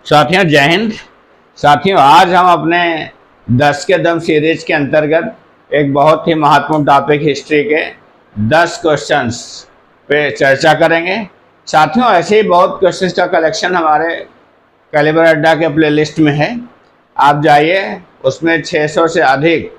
साथियों जय हिंद। साथियों आज हम अपने 10 के दम सीरीज के अंतर्गत एक बहुत ही महत्वपूर्ण टॉपिक हिस्ट्री के 10 क्वेश्चंस पे चर्चा करेंगे। साथियों ऐसे ही बहुत क्वेश्चंस का कलेक्शन हमारे कैलिबर अड्डा के प्लेलिस्ट में है, आप जाइए, उसमें 600 से अधिक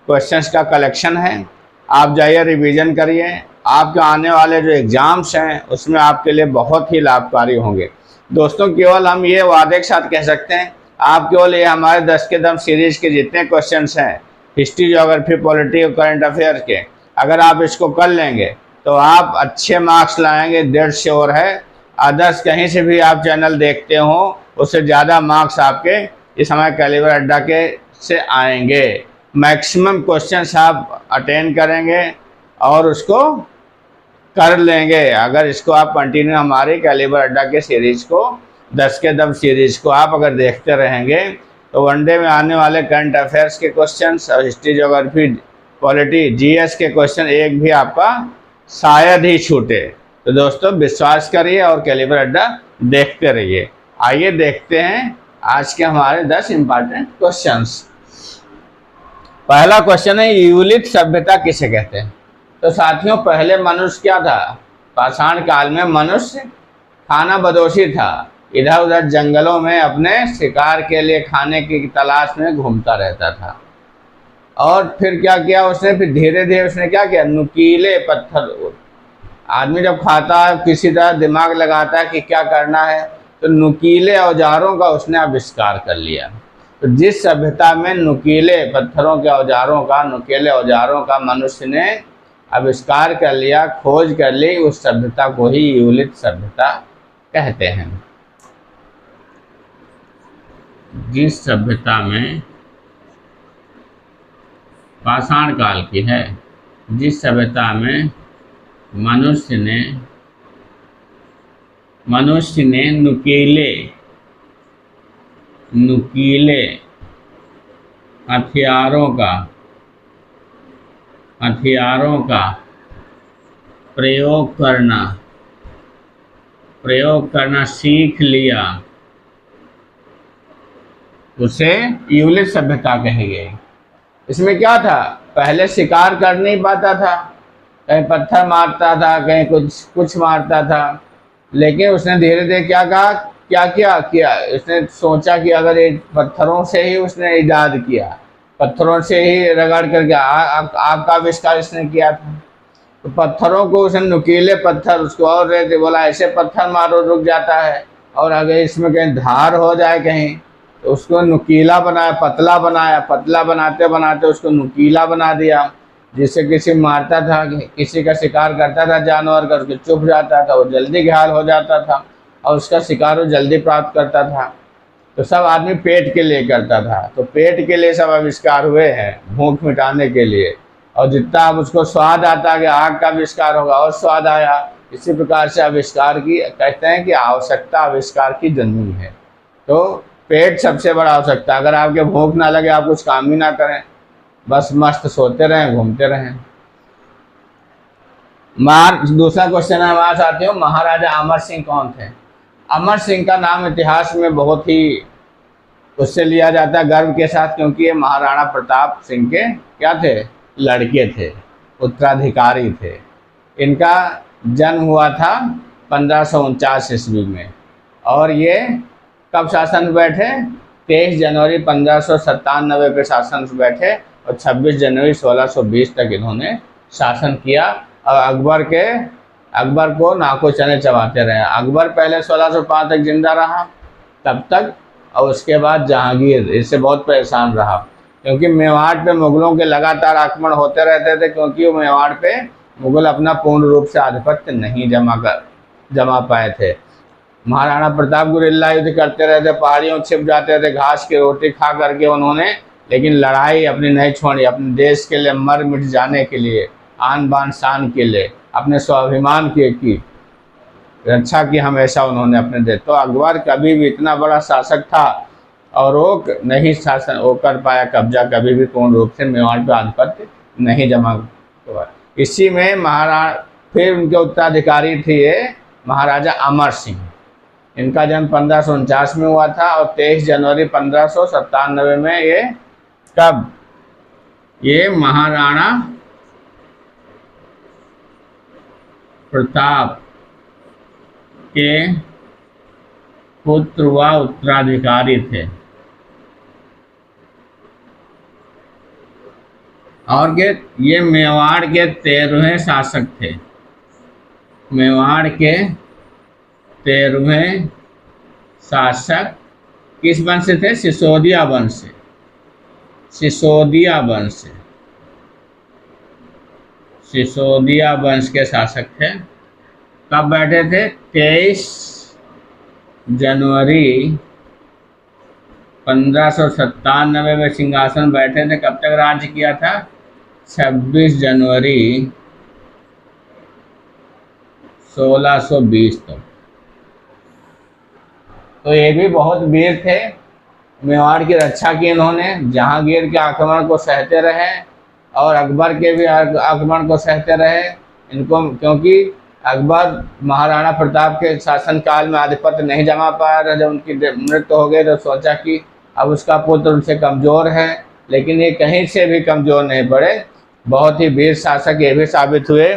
क्वेश्चंस का कलेक्शन है। आप जाइए, रिवीजन करिए, आपके आने वाले जो एग्ज़ाम्स हैं उसमें आपके लिए बहुत ही लाभकारी होंगे। दोस्तों केवल हम ये वादे के साथ कह सकते हैं, आप केवल ये हमारे 10 के दम सीरीज के जितने क्वेश्चंस हैं हिस्ट्री, ज्योग्राफी, पॉलिटी और करंट अफेयर के, अगर आप इसको कर लेंगे तो आप अच्छे मार्क्स लाएंगे, डेढ़ श्योर है। अदर्स कहीं से भी आप चैनल देखते हो उससे ज़्यादा मार्क्स आपके इस हमारे कैलिबर अड्डा के से आएंगे। मैक्सिमम क्वेश्चंस आप अटेंड करेंगे और उसको कर लेंगे। अगर इसको आप कंटिन्यू हमारे कैलिबर अड्डा के सीरीज को 10 के दम सीरीज को आप अगर देखते रहेंगे तो वनडे में आने वाले करंट अफेयर्स के क्वेश्चंस और हिस्ट्री, ज्योग्राफी, पॉलिटी, जीएस के क्वेश्चन एक भी आपका शायद ही छूटे। तो दोस्तों विश्वास करिए और कैलिबर अड्डा देखते रहिए। आइए देखते हैं आज के हमारे 10 इंपॉर्टेंट क्वेश्चंस। पहला क्वेश्चन है, यूलित सभ्यता किसे कहते हैं? तो साथियों पहले मनुष्य क्या था? पाषाण काल में मनुष्य खाना बदोशी था, इधर उधर जंगलों में अपने शिकार के लिए खाने की तलाश में घूमता रहता था। और फिर क्या किया उसने? फिर धीरे धीरे उसने क्या किया? नुकीले पत्थर, आदमी जब खाता है किसी तरह दिमाग लगाता है कि क्या करना है, तो नुकीले औजारों का उसने आविष्कार कर लिया। तो जिस सभ्यता में नुकीले पत्थरों के औजारों का, नुकीले औजारों का मनुष्य ने आविष्कार कर लिया, खोज कर ली, उस सभ्यता को ही यूलित सभ्यता कहते हैं। जिस सभ्यता में पाषाण काल की है, जिस सभ्यता में मनुष्य ने नुकीले हथियारों का प्रयोग करना सीख लिया, उसे यूलित सभ्यता कहेंगे। इसमें क्या था? पहले शिकार कर नहीं पाता था, कहीं पत्थर मारता था, कहीं कुछ मारता था, लेकिन उसने धीरे धीरे क्या किया उसने सोचा कि अगर ये पत्थरों से ही उसने ईजाद किया, पत्थरों से ही रगड़ करके आग का आविष्कार इसने किया था। तो पत्थरों को उसने नुकीले पत्थर उसको और रहते बोला ऐसे पत्थर मारो रुक जाता है, और अगर इसमें कहीं धार हो जाए कहीं तो उसको नुकीला बनाया, पतला बनाया, पतला बनाते बनाते उसको नुकीला बना दिया, जिससे किसी मारता था, किसी का शिकार करता था जानवर का, उसको चुभ जाता था, वो जल्दी घायल हो जाता था और उसका शिकार वो जल्दी प्राप्त करता था। तो सब आदमी पेट के लिए करता था, तो पेट के लिए सब आविष्कार हुए हैं, भूख मिटाने के लिए। और जितना अब उसको स्वाद आता कि आग का आविष्कार होगा और स्वाद आया, इसी प्रकार से आविष्कार की कहते हैं कि आवश्यकता आविष्कार की जन्मी है। तो पेट सबसे बड़ा आवश्यकता। अगर आपके भूख ना लगे, आप कुछ काम ही ना करें, बस मस्त सोते रहें, घूमते रहें। दूसरा क्वेश्चन है हमारे साथियों, महाराजा अमर सिंह कौन थे? अमर सिंह का नाम इतिहास में बहुत ही उससे लिया जाता है गर्व के साथ, क्योंकि ये महाराणा प्रताप सिंह के क्या थे? लड़के थे, उत्तराधिकारी थे। इनका जन्म हुआ था 1549 ईस्वी में, और ये कब शासन में बैठे? 23 जनवरी 1597 पे शासन से बैठे और 26 जनवरी 1620 तक इन्होंने शासन किया। और अकबर को नाको चने चबाते रहे। अकबर पहले 1605 तक जिंदा रहा तब तक, और उसके बाद जहांगीर इससे बहुत परेशान रहा, क्योंकि मेवाड़ पे मुगलों के लगातार आक्रमण होते रहते थे, क्योंकि वो मेवाड़ पे मुगल अपना पूर्ण रूप से आधिपत्य नहीं जमा पाए थे। महाराणा प्रताप गुरिल्ला युद्ध करते रहते, पहाड़ियों छिप जाते थे, घास की रोटी खा करके उन्होंने, लेकिन लड़ाई अपनी नहीं छोड़ी। अपने देश के लिए मर मिट जाने के लिए, आन बान शान के लिए, अपने स्वाभिमान की रक्षा की हमेशा उन्होंने अपने देश। तो अकबर कभी भी इतना बड़ा शासक था और वो नहीं शासन वो कर पाया, कब्जा कभी भी पूर्ण रूप से मेवाड़ पर आधिपत्य नहीं जमा हुआ। इसी में फिर उनके उत्तराधिकारी थे महाराजा अमर सिंह। इनका जन्म 1549 में हुआ था और 23 जनवरी 1597 में ये कब, ये महाराणा प्रताप के पुत्र व उत्तराधिकारी थे। और ये मेवाड़ के 13वें शासक थे। मेवाड़ के 13वें शासक किस वंश से थे? सिसोदिया वंश से। सिसोदिया वंश से, सिसोदिया वंश के शासक थे। कब बैठे थे? 23 जनवरी 1597 में सिंहासन बैठे थे। कब तक राज्य किया था? 26 जनवरी 1620 तक। तो ये भी बहुत वीर थे। मेवाड़ की रक्षा की इन्होंने, जहांगीर के आक्रमण को सहते रहे और अकबर के भी आक्रमण को सहते रहे इनको, क्योंकि अकबर महाराणा प्रताप के शासनकाल में आधिपत्य नहीं जमा पाया था। जब उनकी मृत्यु हो गई तो सोचा कि अब उसका पुत्र उनसे कमज़ोर है, लेकिन ये कहीं से भी कमज़ोर नहीं पड़े। बहुत ही वीर शासक ये भी साबित हुए।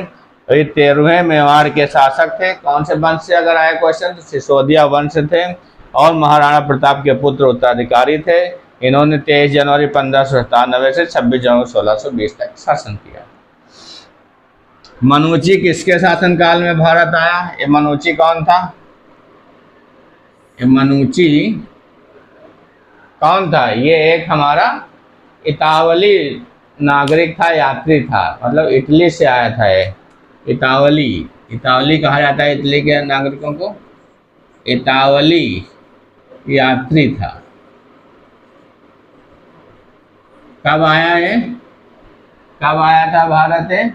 ये 13वें मेवाड़ के शासक थे। कौन से वंश से अगर आए क्वेश्चन तो सिसोदिया वंश थे और महाराणा प्रताप के पुत्र उत्तराधिकारी थे। इन्होंने 23 जनवरी 1597 से 26 जनवरी 1620 तक शासन किया। मनुची किसके शासनकाल में भारत आया? ये मनुची कौन था? ये मनुची कौन था? ये एक हमारा इतावली नागरिक था, यात्री था, मतलब इटली से आया था। ये इतावली कहा जाता है इटली के नागरिकों को। इतावली यात्री था। कब आया है? कब आया था भारत है?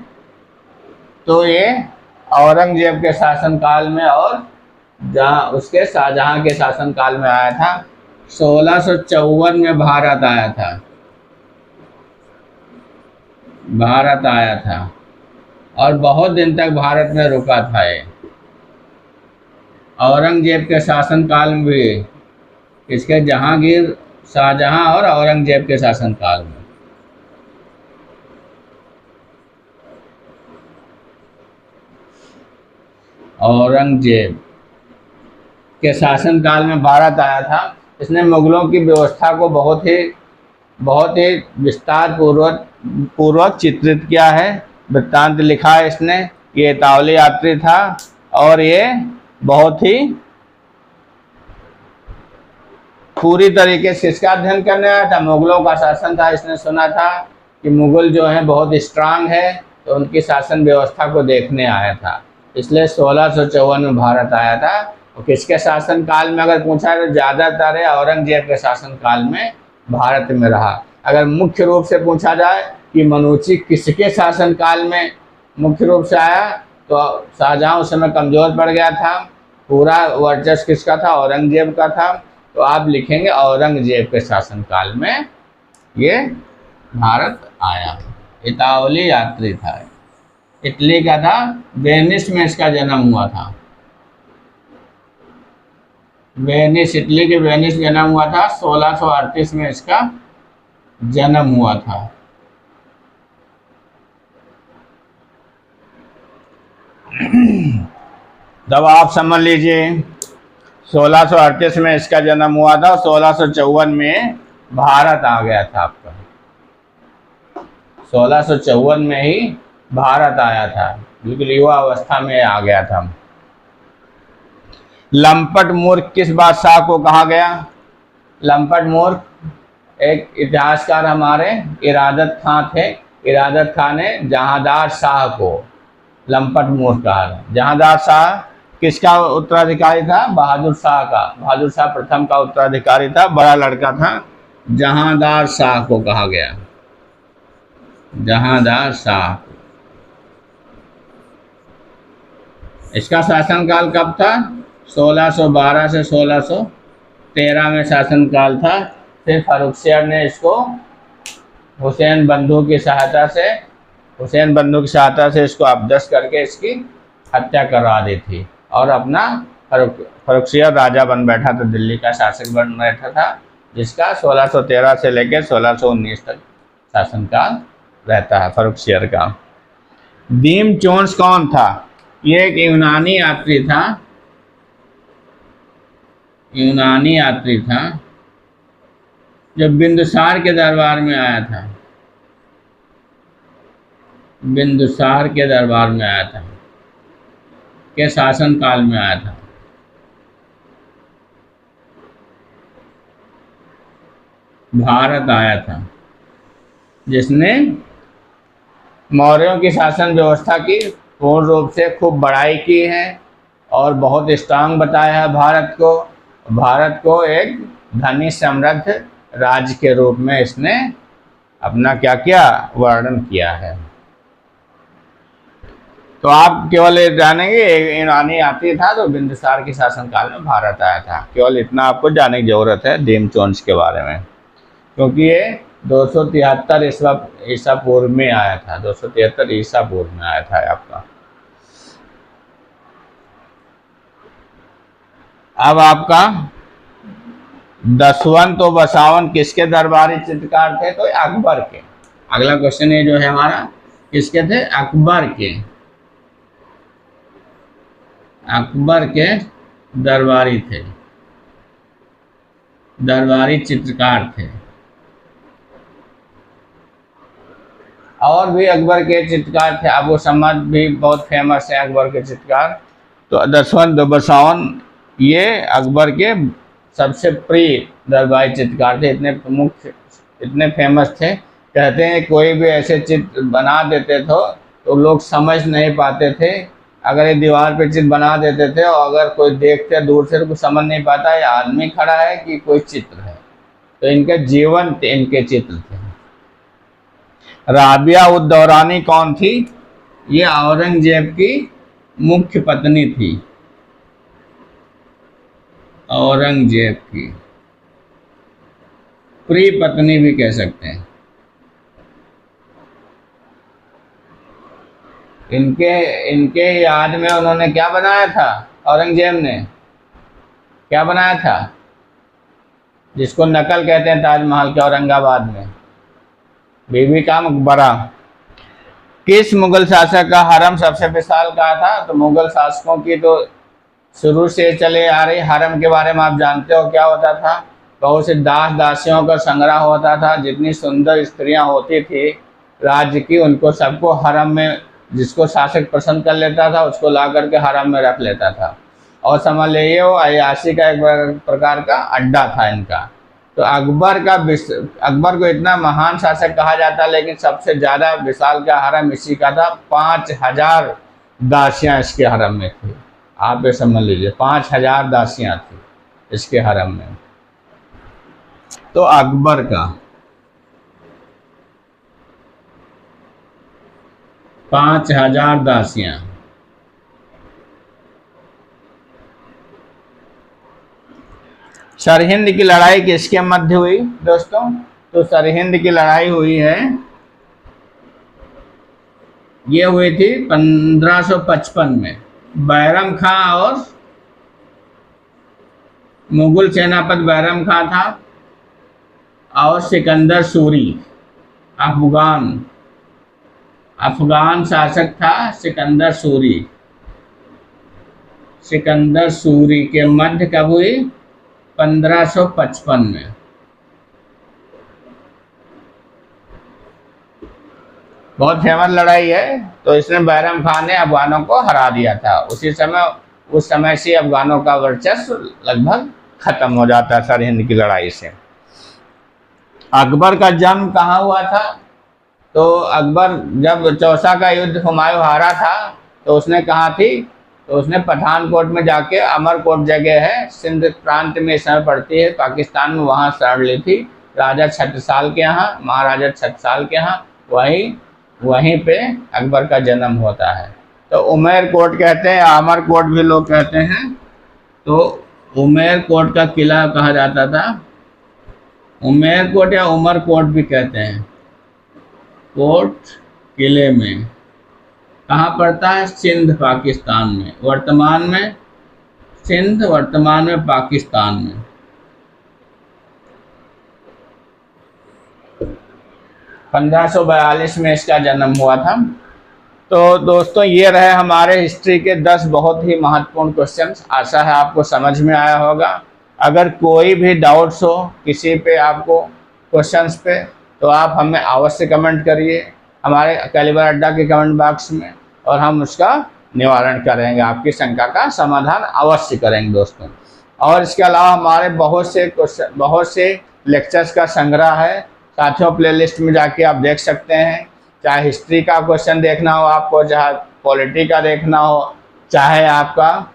तो ये औरंगजेब के शासनकाल में और जहाँ उसके शाहजहां के शासनकाल में आया था। 1654 में भारत आया था। भारत आया था और बहुत दिन तक भारत में रुका था। ये औरंगजेब के शासनकाल में भी, इसके जहांगीर, शाहजहां और औरंगजेब के शासनकाल में। औरंगजेब के शासनकाल में भारत आया था। इसने मुगलों की व्यवस्था को बहुत ही विस्तार पूर्वक चित्रित किया है। वृत्तांत लिखा है इसने। ये इतावली यात्री था और ये बहुत ही पूरी तरीके से इसका अध्ययन करने आया था। मुगलों का शासन था। इसने सुना था कि मुगल जो है बहुत स्ट्रांग है, तो उनकी शासन व्यवस्था को देखने आया था। इसलिए 1654 में भारत आया था। और किसके शासन काल में अगर पूछा तो ज़्यादातर है औरंगजेब के शासन काल में भारत में रहा। अगर मुख्य रूप से पूछा जाए कि मनुची किसके शासन काल में मुख्य रूप से आया, तो शाहजहां उस समय कमज़ोर पड़ गया था। पूरा वर्चस्व किसका था? औरंगजेब का था। तो आप लिखेंगे औरंगजेब के शासनकाल में ये भारत आया। इतावली यात्री था, इटली का था। वेनिस में इसका जन्म हुआ था। वेनिस, इटली के वेनिस जन्म हुआ था। 1638 में इसका जन्म हुआ था। तब आप समझ लीजिए 1638 में इसका जन्म हुआ था। 1654 में भारत आ गया था आपका। 1654 में ही भारत आया था, बिल्कुल युवा अवस्था में आ गया था। लंपट मूर्ख किस बादशाह को कहा गया? लंपट मूर्ख एक इतिहासकार हमारे इरादत खां थे। इरादत खां ने जहांदार शाह को लंपट मूर्ख कहा। जहांदार शाह किसका उत्तराधिकारी था? बहादुर शाह का। बहादुर शाह प्रथम का उत्तराधिकारी था, बड़ा लड़का था। जहांदार शाह को कहा गया। जहांदार शाह। इसका शासनकाल कब था? 1612 से 1613 में शासनकाल था। फिर फारुखसियार ने इसको हुसैन बंधु की सहायता से इसको अपदस्थ करके इसकी हत्या करवा दी थी और अपना फर्रुखसियर राजा बन बैठा तो दिल्ली का शासक बन बैठा था, जिसका 1613 से लेकर 1619 तक शासनकाल रहता है फर्रुखसियर का। दीम जोन्स कौन था? ये एक यूनानी यात्री था, यूनानी यात्री था जो बिंदुसार के दरबार में आया था, बिंदुसार के दरबार में आया था, के शासन काल में आया था। भारत आया था, जिसने मौर्यों की शासन व्यवस्था की पूर्ण रूप से खूब बड़ाई की है और बहुत स्ट्रांग बताया है भारत को एक धनी समृद्ध राज्य के रूप में इसने अपना क्या क्या वर्णन किया है। तो आप केवल ये जानेंगे एक यूनानी यात्री था तो बिंदुसार के शासनकाल में भारत आया था, केवल इतना आपको जानने की जरूरत है दीम जोन्स के बारे में, क्योंकि ये 273 ईसा पूर्व में आया था, 273 ईसा पूर्व में आया था आपका। अब आपका दसवंत व बसावन किसके दरबारी चित्रकार थे? तो अकबर के। अगला क्वेश्चन ये जो है हमारा, किसके थे? अकबर के, अकबर के दरबारी थे, दरबारी चित्रकार थे। और भी अकबर के चित्रकार थे, अबू समद भी बहुत फेमस है अकबर के चित्रकार। तो दसवंत बसावन ये अकबर के सबसे प्रिय दरबारी चित्रकार थे, इतने प्रमुख, इतने फेमस थे। कहते हैं कोई भी ऐसे चित्र बना देते थे तो लोग समझ नहीं पाते थे। अगर ये दीवार पे चित्र बना देते थे और अगर कोई देखते दूर से तो कुछ समझ नहीं पाता ये आदमी खड़ा है कि कोई चित्र है। तो इनके जीवंत इनके चित्र थे। राबिया उद दौरानी कौन थी? ये औरंगजेब की मुख्य पत्नी थी, औरंगजेब की प्रिय पत्नी भी कह सकते हैं। इनके याद में उन्होंने क्या बनाया था? औरंगजेब ने क्या बनाया था? जिसको नकल कहते हैं ताजमहल के औरंगाबाद में, बीबी का मकबरा। किस मुगल शासक का हरम सबसे विशाल कहा था? तो मुगल शासकों की तो शुरू से चले आ रही हरम के बारे में आप जानते हो क्या होता था? बहुत से दास दासियों का संग्रह होता था। जितनी सुंदर स्त्रियां होती थी राज्य की, उनको सबको हरम में, जिसको शासक पसंद कर लेता था उसको ला करके हरम में रख लेता था। और समझ लीजिए वो अय्याशी का एक प्रकार का अड्डा था इनका। तो अकबर को इतना महान शासक कहा जाता, लेकिन सबसे ज़्यादा विशाल का हरम इसी का था। 5000 दासियाँ इसके हरम में थी। आप ये समझ लीजिए 5000 दासियाँ थी इसके हरम में। तो अकबर का 5000 दासियाँ। सरहिंद की लड़ाई किसके मध्य हुई दोस्तों? तो सरहिंद की लड़ाई हुई है, ये हुई थी 1555 में। बैरम खां और मुगल सेनापति बैरम खां था और सिकंदर सूरी अफगान शासक था सिकंदर सूरी। सिकंदर सूरी के मध्य कब हुई? 1555 में। बहुत फेमस लड़ाई है। तो इसने बैरम खान ने अफगानों को हरा दिया था। उस समय से अफगानों का वर्चस्व लगभग खत्म हो जाता है सरहिंद की लड़ाई से। अकबर का जन्म कहाँ हुआ था? तो अकबर जब चौसा का युद्ध हुमायूं हारा था तो उसने कहाँ थी? तो उसने पठानकोट में जाके, अमरकोट जगह है सिंध प्रांत में इस समय पड़ती है पाकिस्तान में, वहाँ शरण ली थी राजा छत्रसाल के यहाँ, महाराजा छत्रसाल के यहाँ। वहीं पे अकबर का जन्म होता है। तो उमरकोट कहते हैं, अमरकोट भी लोग कहते हैं। तो उमरकोट का किला कहा जाता था, उमरकोट या उमरकोट भी कहते हैं। कोट किले में कहाँ पड़ता है? सिंध पाकिस्तान में। वर्तमान में सिंध वर्तमान में पाकिस्तान में। 1542 में इसका जन्म हुआ था। तो दोस्तों ये रहे हमारे हिस्ट्री के 10 बहुत ही महत्वपूर्ण क्वेश्चंस। आशा है आपको समझ में आया होगा। अगर कोई भी डाउट्स हो किसी पे आपको क्वेश्चंस पे, तो आप हमें अवश्य कमेंट करिए हमारे कैलिबर अड्डा के कमेंट बॉक्स में, और हम उसका निवारण करेंगे, आपकी शंका का समाधान अवश्य करेंगे दोस्तों। और इसके अलावा हमारे बहुत से लेक्चर्स का संग्रह है साथियों, प्लेलिस्ट में जाके आप देख सकते हैं। चाहे हिस्ट्री का क्वेश्चन देखना हो आपको, चाहे पॉलिटी का देखना हो, चाहे आपका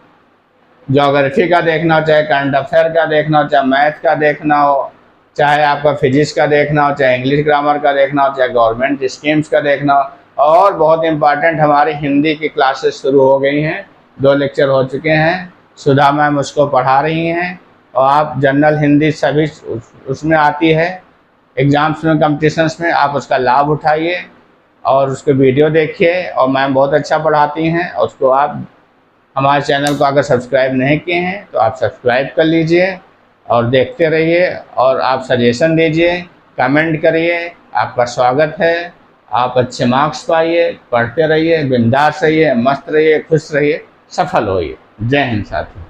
ज्योग्राफी का देखना हो, चाहे करंट अफेयर का देखना हो, चाहे मैथ का देखना हो, चाहे आपका फिजिक्स का देखना हो, चाहे इंग्लिश ग्रामर का देखना हो, चाहे गवर्नमेंट स्कीम्स का देखना हो। और बहुत इम्पॉर्टेंट हमारी हिंदी की क्लासेस शुरू हो गई हैं, 2 लेक्चर हो चुके हैं। सुधा मैम उसको पढ़ा रही हैं, और आप जनरल हिंदी सभी उसमें आती है, एग्ज़ाम्स में, कंपटिशन्स में आप उसका लाभ उठाइए और उसके वीडियो देखिए। और मैम बहुत अच्छा पढ़ाती हैं, और उसको आप हमारे चैनल को अगर सब्सक्राइब नहीं किए हैं तो आप सब्सक्राइब कर लीजिए और देखते रहिए, और आप सजेशन दीजिए, कमेंट करिए। आपका स्वागत है। आप अच्छे मार्क्स पाइए, पढ़ते रहिए, बिंदास रहिए, मस्त रहिए, खुश रहिए, सफल होइए। जय हिंद साथियों।